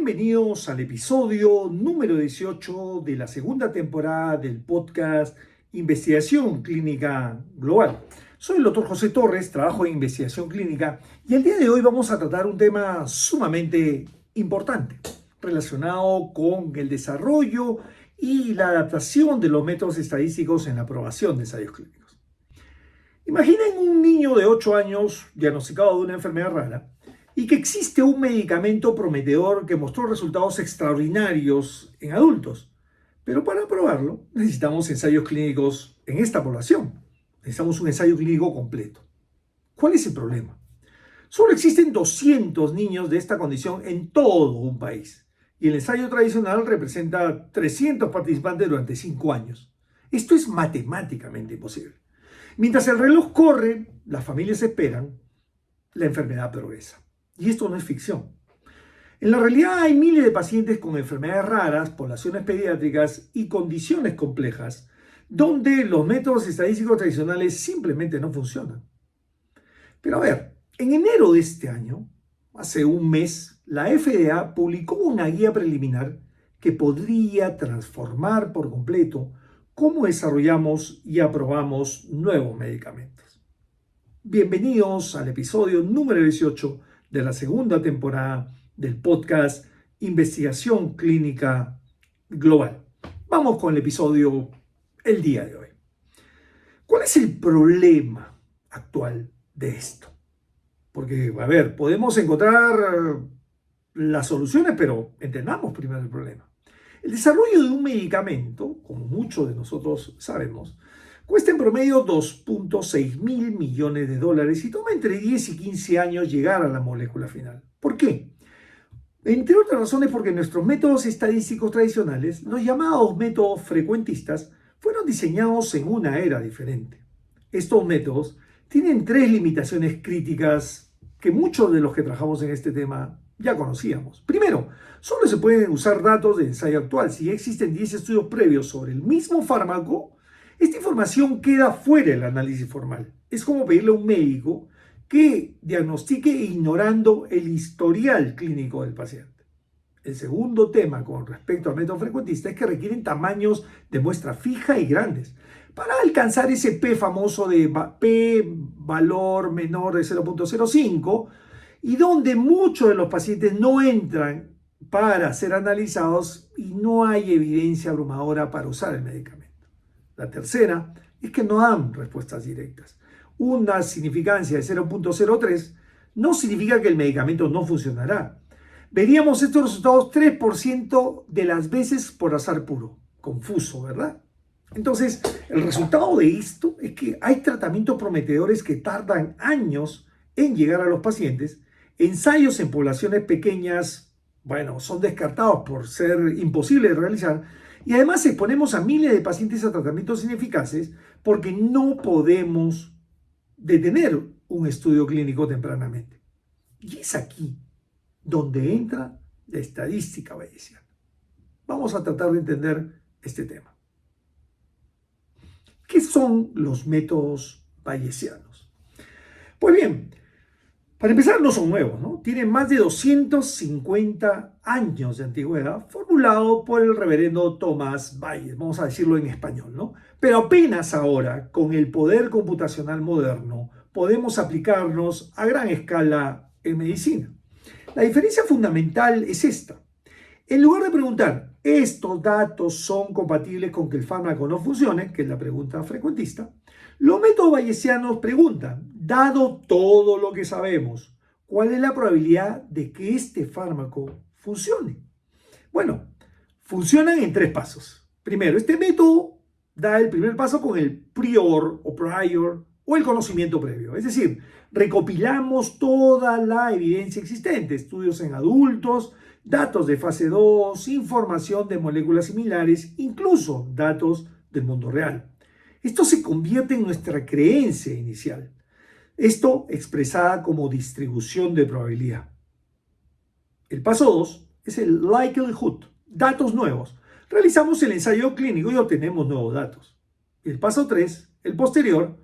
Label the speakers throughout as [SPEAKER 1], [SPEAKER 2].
[SPEAKER 1] Bienvenidos al episodio número 18 de la segunda temporada del podcast Investigación Clínica Global. Soy el doctor José Torres, trabajo en investigación clínica y el día de hoy vamos a tratar un tema sumamente importante relacionado con el desarrollo y la adaptación de los métodos estadísticos en la aprobación de ensayos clínicos. Imaginen un niño de 8 años diagnosticado de una enfermedad rara y que existe un medicamento prometedor que mostró resultados extraordinarios en adultos. Pero para probarlo necesitamos ensayos clínicos en esta población. Necesitamos un ensayo clínico completo. ¿Cuál es el problema? Solo existen 200 niños de esta condición en todo un país. Y el ensayo tradicional representa 300 participantes durante 5 años. Esto es matemáticamente imposible. Mientras el reloj corre, las familias esperan, la enfermedad progresa. Y esto no es ficción. En la realidad hay miles de pacientes con enfermedades raras, poblaciones pediátricas y condiciones complejas, donde los métodos estadísticos tradicionales simplemente no funcionan. Pero a ver, en enero de este año, hace un mes, la FDA publicó una guía preliminar que podría transformar por completo cómo desarrollamos y aprobamos nuevos medicamentos. Bienvenidos al episodio número 18 de la segunda temporada del podcast Investigación Clínica Global. Vamos con el episodio el día de hoy. ¿Cuál es el problema actual de esto? Porque, a ver, podemos encontrar las soluciones, pero entendamos primero el problema. El desarrollo de un medicamento, como muchos de nosotros sabemos, cuesta en promedio 2.6 mil millones de dólares y toma entre 10 y 15 años llegar a la molécula final. ¿Por qué? Entre otras razones porque nuestros métodos estadísticos tradicionales, los llamados métodos frecuentistas, fueron diseñados en una era diferente. Estos métodos tienen 3 limitaciones críticas que muchos de los que trabajamos en este tema ya conocíamos. Primero, solo se pueden usar datos de ensayo actual. Si ya existen 10 estudios previos sobre el mismo fármaco, esta información queda fuera del análisis formal. Es como pedirle a un médico que diagnostique ignorando el historial clínico del paciente. El segundo tema con respecto al método frecuentista es que requieren tamaños de muestra fija y grandes para alcanzar ese P famoso de P valor menor de 0.05 y donde muchos de los pacientes no entran para ser analizados y no hay evidencia abrumadora para usar el medicamento. La tercera es que no dan respuestas directas. Una significancia de 0.03 no significa que el medicamento no funcionará. Veríamos estos resultados 3% de las veces por azar puro. Confuso, ¿verdad? Entonces, el resultado de esto es que hay tratamientos prometedores que tardan años en llegar a los pacientes. Ensayos en poblaciones pequeñas, son descartados por ser imposibles de realizar. Y además exponemos a miles de pacientes a tratamientos ineficaces porque no podemos detener un estudio clínico tempranamente. Y es aquí donde entra la estadística bayesiana. Vamos a tratar de entender este tema. ¿Qué son los métodos bayesianos? Pues bien, para empezar, no son nuevos, ¿no? Tienen más de 250 años de antigüedad, formulado por el reverendo Thomas Bayes, vamos a decirlo en español, ¿no? Pero apenas ahora, con el poder computacional moderno, podemos aplicarnos a gran escala en medicina. La diferencia fundamental es esta. En lugar de preguntar, ¿estos datos son compatibles con que el fármaco no funcione?, que es la pregunta frecuentista, los métodos bayesianos preguntan, dado todo lo que sabemos, ¿cuál es la probabilidad de que este fármaco funcione? Bueno, funcionan en 3 pasos. Primero, este método da el primer paso con el prior o el conocimiento previo. Es decir, recopilamos toda la evidencia existente, estudios en adultos, datos de fase 2, información de moléculas similares, incluso datos del mundo real. Esto se convierte en nuestra creencia inicial. Esto expresada como distribución de probabilidad. El paso 2 es el likelihood, datos nuevos. Realizamos el ensayo clínico y obtenemos nuevos datos. El paso 3, el posterior,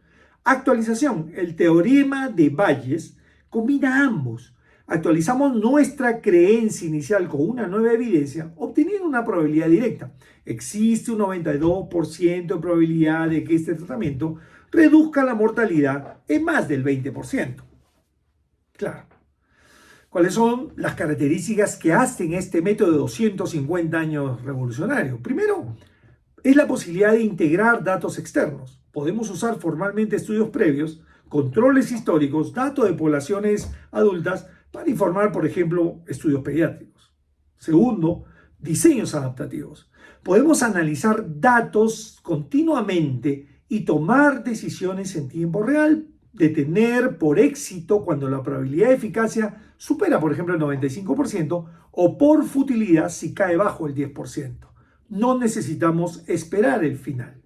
[SPEAKER 1] actualización. El teorema de Bayes combina ambos. actualizamos nuestra creencia inicial con una nueva evidencia, obteniendo una probabilidad directa. Existe un 92% de probabilidad de que este tratamiento reduzca la mortalidad en más del 20%. Claro. ¿Cuáles son las características que hacen este método de 250 años revolucionario? Primero, es la posibilidad de integrar datos externos. Podemos usar formalmente estudios previos, controles históricos, datos de poblaciones adultas para informar, por ejemplo, estudios pediátricos. Segundo, diseños adaptativos. Podemos analizar datos continuamente y tomar decisiones en tiempo real, detener por éxito cuando la probabilidad de eficacia supera, por ejemplo, el 95% o por futilidad si cae bajo el 10%. No necesitamos esperar el final.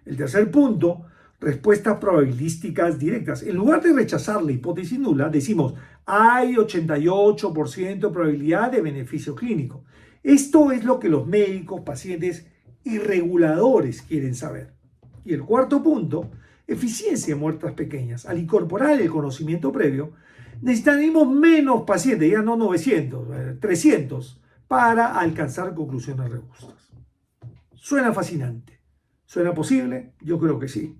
[SPEAKER 1] El tercer punto, respuestas probabilísticas directas. En lugar de rechazar la hipótesis nula, decimos hay 88% de probabilidad de beneficio clínico. Esto es lo que los médicos, pacientes y reguladores quieren saber. Y el cuarto punto, eficiencia en muestras pequeñas. Al incorporar el conocimiento previo, necesitaremos menos pacientes, ya no 900, 300, para alcanzar conclusiones robustas. Suena fascinante. ¿Suena posible? Yo creo que sí.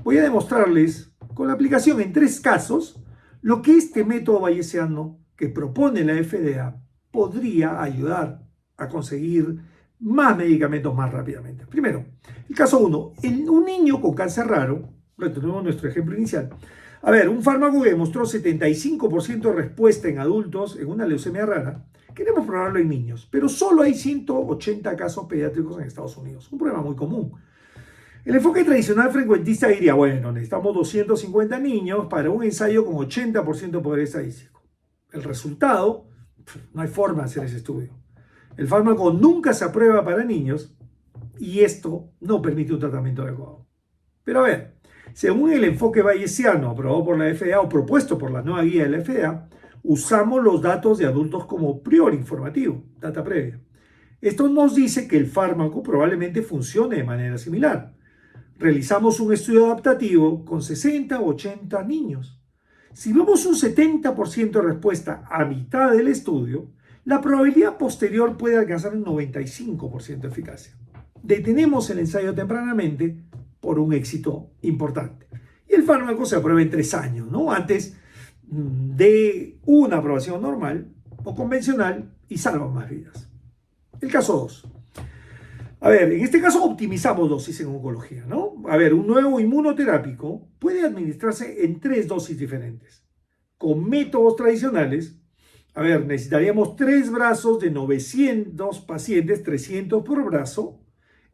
[SPEAKER 1] Voy a demostrarles con la aplicación en 3 casos lo que este método bayesiano que propone la FDA podría ayudar a conseguir más medicamentos más rápidamente. Primero, el caso 1. En un niño con cáncer raro, retomemos nuestro ejemplo inicial. A ver, un fármaco que demostró 75% de respuesta en adultos en una leucemia rara. Queremos probarlo en niños, pero solo hay 180 casos pediátricos en Estados Unidos. Un problema muy común. El enfoque tradicional frecuentista diría, bueno, necesitamos 250 niños para un ensayo con 80% de poder estadístico. El resultado, no hay forma de hacer ese estudio. El fármaco nunca se aprueba para niños y esto no permite un tratamiento adecuado. Pero a ver, según el enfoque bayesiano aprobado por la FDA o propuesto por la nueva guía de la FDA, usamos los datos de adultos como priori informativo, data previa. Esto nos dice que el fármaco probablemente funcione de manera similar. Realizamos un estudio adaptativo con 60 o 80 niños. Si vemos un 70% de respuesta a mitad del estudio, la probabilidad posterior puede alcanzar un 95% de eficacia. Detenemos el ensayo tempranamente por un éxito importante. Y el fármaco se aprueba en 3 años, ¿no? Antes de una aprobación normal o convencional y salva más vidas. El caso 2. A ver, en este caso optimizamos dosis en oncología, ¿no? A ver, un nuevo inmunoterápico puede administrarse en 3 dosis diferentes. Con métodos tradicionales, a ver, necesitaríamos 3 brazos de 900 pacientes, 300 por brazo,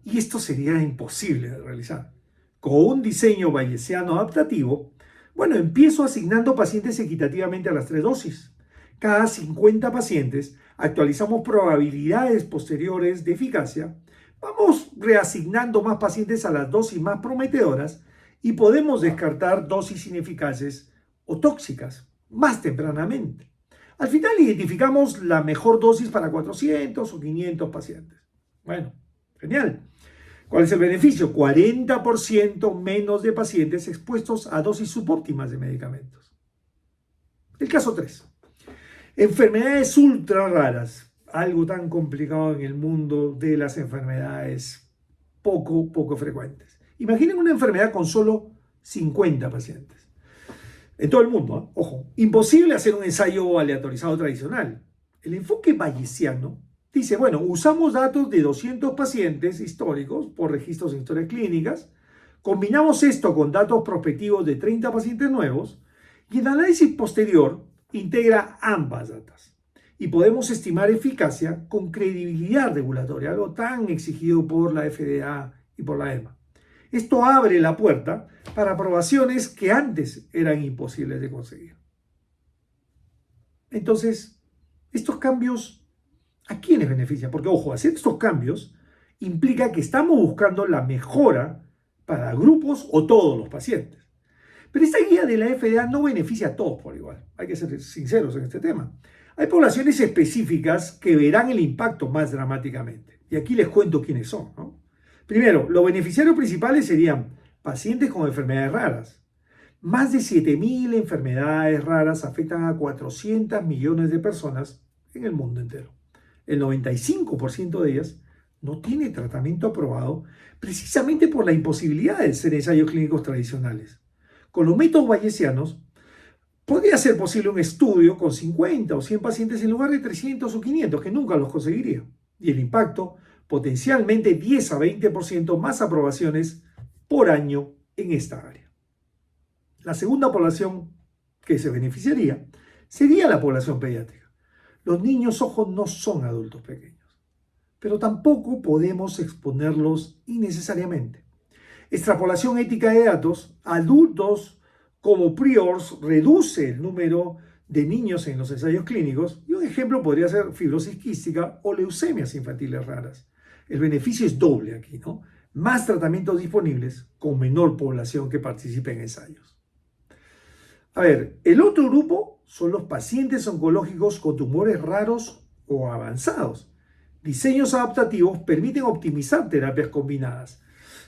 [SPEAKER 1] y esto sería imposible de realizar. Con un diseño bayesiano adaptativo, bueno, empiezo asignando pacientes equitativamente a las 3 dosis. Cada 50 pacientes actualizamos probabilidades posteriores de eficacia, vamos reasignando más pacientes a las dosis más prometedoras y podemos descartar dosis ineficaces o tóxicas más tempranamente. Al final identificamos la mejor dosis para 400 o 500 pacientes. Bueno, genial. ¿Cuál es el beneficio? 40% menos de pacientes expuestos a dosis subóptimas de medicamentos. El caso 3. Enfermedades ultra raras. Algo tan complicado en el mundo de las enfermedades poco frecuentes. Imaginen una enfermedad con solo 50 pacientes. En todo el mundo, ¿eh? Ojo, imposible hacer un ensayo aleatorizado tradicional. El enfoque bayesiano dice, bueno, usamos datos de 200 pacientes históricos por registros en historias clínicas, combinamos esto con datos prospectivos de 30 pacientes nuevos y el análisis posterior integra ambas datas. Y podemos estimar eficacia con credibilidad regulatoria, algo tan exigido por la FDA y por la EMA. Esto abre la puerta para aprobaciones que antes eran imposibles de conseguir. Entonces, estos cambios, ¿a quiénes benefician? Porque, ojo, hacer estos cambios implica que estamos buscando la mejora para grupos o todos los pacientes. Pero esta guía de la FDA no beneficia a todos por igual. Hay que ser sinceros en este tema. Hay poblaciones específicas que verán el impacto más dramáticamente. Y aquí les cuento quiénes son, ¿no? Primero, los beneficiarios principales serían pacientes con enfermedades raras, Más de 7.000 enfermedades raras afectan a 400 millones de personas en el mundo entero. El 95% de ellas no tiene tratamiento aprobado precisamente por la imposibilidad de hacer ensayos clínicos tradicionales. Con los métodos bayesianos, podría ser posible un estudio con 50 o 100 pacientes en lugar de 300 o 500, que nunca los conseguiría. Y el impacto, potencialmente 10 a 20% más aprobaciones por año en esta área. La segunda población que se beneficiaría sería la población pediátrica. Los niños, ojo, no son adultos pequeños, pero tampoco podemos exponerlos innecesariamente. Extrapolación ética de datos, adultos como priors reduce el número de niños en los ensayos clínicos y un ejemplo podría ser fibrosis quística o leucemias infantiles raras. El beneficio es doble aquí, ¿no? Más tratamientos disponibles con menor población que participe en ensayos. A ver, el otro grupo son los pacientes oncológicos con tumores raros o avanzados. Diseños adaptativos permiten optimizar terapias combinadas.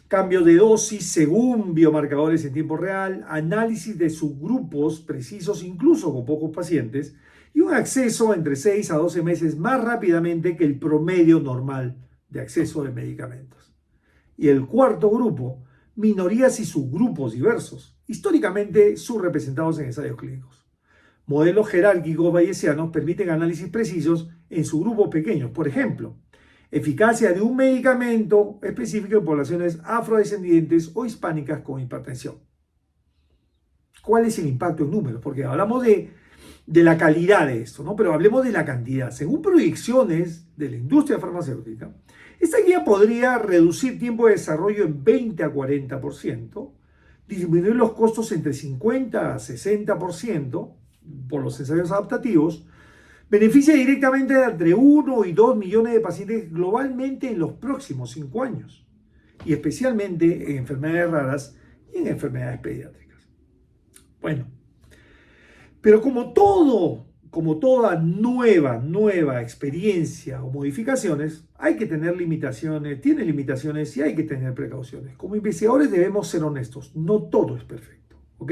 [SPEAKER 1] Cambio de dosis según biomarcadores en tiempo real, análisis de subgrupos precisos incluso con pocos pacientes y un acceso entre 6 a 12 meses más rápidamente que el promedio normal de acceso de medicamentos. Y el cuarto grupo, minorías y subgrupos diversos, históricamente subrepresentados en ensayos clínicos. Modelos jerárquicos bayesianos permiten análisis precisos en subgrupos pequeños. Por ejemplo, eficacia de un medicamento específico en poblaciones afrodescendientes o hispánicas con hipertensión. ¿Cuál es el impacto en números? Porque hablamos de la calidad de esto, ¿no? Pero hablemos de la cantidad. Según proyecciones de la industria farmacéutica, esta guía podría reducir tiempo de desarrollo en 20 a 40%, disminuir los costos entre 50 a 60% por los ensayos adaptativos, beneficia directamente a entre 1 y 2 millones de pacientes globalmente en los próximos 5 años, y especialmente en enfermedades raras y en enfermedades pediátricas. Bueno, pero como toda nueva experiencia o modificaciones, hay que tener limitaciones, tiene limitaciones y hay que tener precauciones. Como investigadores debemos ser honestos, no todo es perfecto, ¿ok?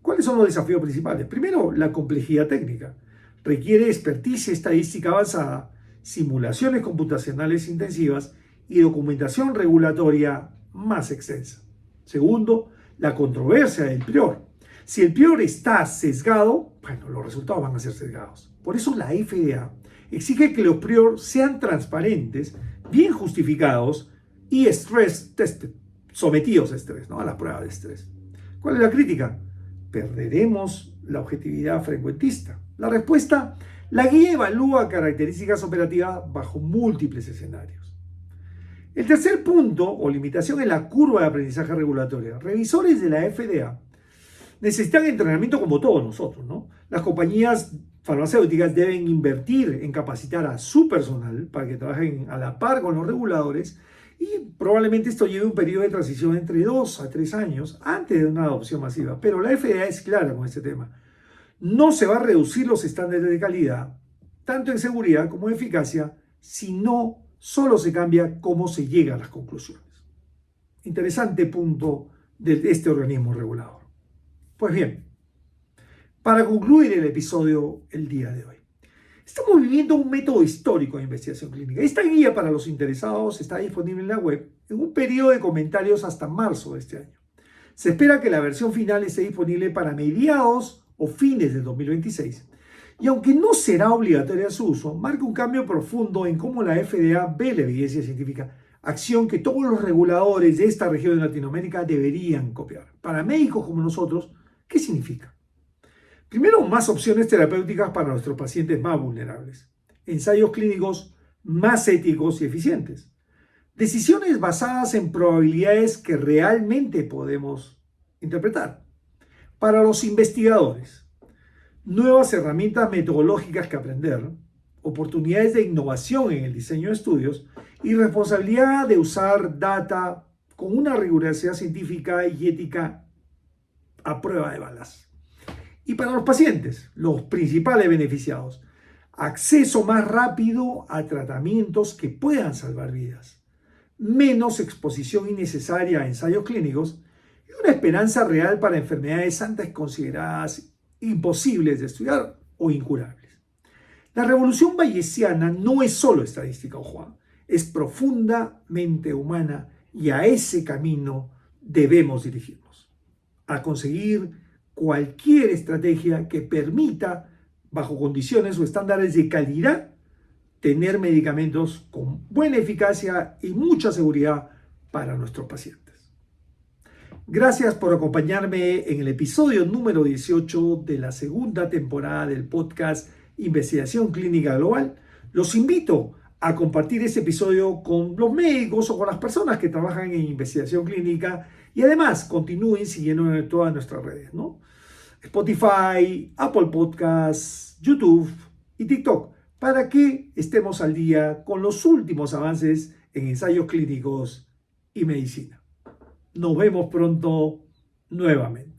[SPEAKER 1] ¿Cuáles son los desafíos principales? Primero, la complejidad técnica. Requiere experticia estadística avanzada, simulaciones computacionales intensivas y documentación regulatoria más extensa. Segundo, la controversia del prior. Si el prior está sesgado, bueno, los resultados van a ser sesgados. Por eso la FDA exige que los prior sean transparentes, bien justificados y stress tested, sometidos a estrés, ¿no? A la prueba de estrés. ¿Cuál es la crítica? ¿Perderemos la objetividad frecuentista? La respuesta, la guía evalúa características operativas bajo múltiples escenarios. El tercer punto o limitación es la curva de aprendizaje regulatoria. Revisores de la FDA necesitan entrenamiento como todos nosotros, ¿no? Las compañías farmacéuticas deben invertir en capacitar a su personal para que trabajen a la par con los reguladores y probablemente esto lleve un periodo de transición entre 2 a 3 años antes de una adopción masiva. Pero la FDA es clara con este tema. No se va a reducir los estándares de calidad, tanto en seguridad como en eficacia, sino solo se cambia cómo se llega a las conclusiones. Interesante punto de este organismo regulador. Pues bien, para concluir el episodio el día de hoy, estamos viviendo un método histórico de investigación clínica. Esta guía para los interesados está disponible en la web en un periodo de comentarios hasta marzo de este año. Se espera que la versión final esté disponible para mediados o fines del 2026. Y aunque no será obligatoria su uso, marca un cambio profundo en cómo la FDA ve la evidencia científica, acción que todos los reguladores de esta región de Latinoamérica deberían copiar. Para médicos como nosotros, ¿qué significa? Primero, más opciones terapéuticas para nuestros pacientes más vulnerables. Ensayos clínicos más éticos y eficientes. Decisiones basadas en probabilidades que realmente podemos interpretar. Para los investigadores, nuevas herramientas metodológicas que aprender, oportunidades de innovación en el diseño de estudios y responsabilidad de usar data con una rigurosidad científica y ética a prueba de balas. Y para los pacientes, los principales beneficiados, acceso más rápido a tratamientos que puedan salvar vidas, menos exposición innecesaria a ensayos clínicos y una esperanza real para enfermedades antes consideradas imposibles de estudiar o incurables. La revolución bayesiana no es solo estadística, ojo, es profundamente humana y a ese camino debemos dirigirnos, a conseguir cualquier estrategia que permita, bajo condiciones o estándares de calidad, tener medicamentos con buena eficacia y mucha seguridad para nuestros pacientes. Gracias por acompañarme en el episodio número 18 de la segunda temporada del podcast Investigación Clínica Global. Los invito a compartir este episodio con los médicos o con las personas que trabajan en investigación clínica y además continúen siguiendo en todas nuestras redes, ¿no? Spotify, Apple Podcasts, YouTube y TikTok, para que estemos al día con los últimos avances en ensayos clínicos y medicina. Nos vemos pronto nuevamente.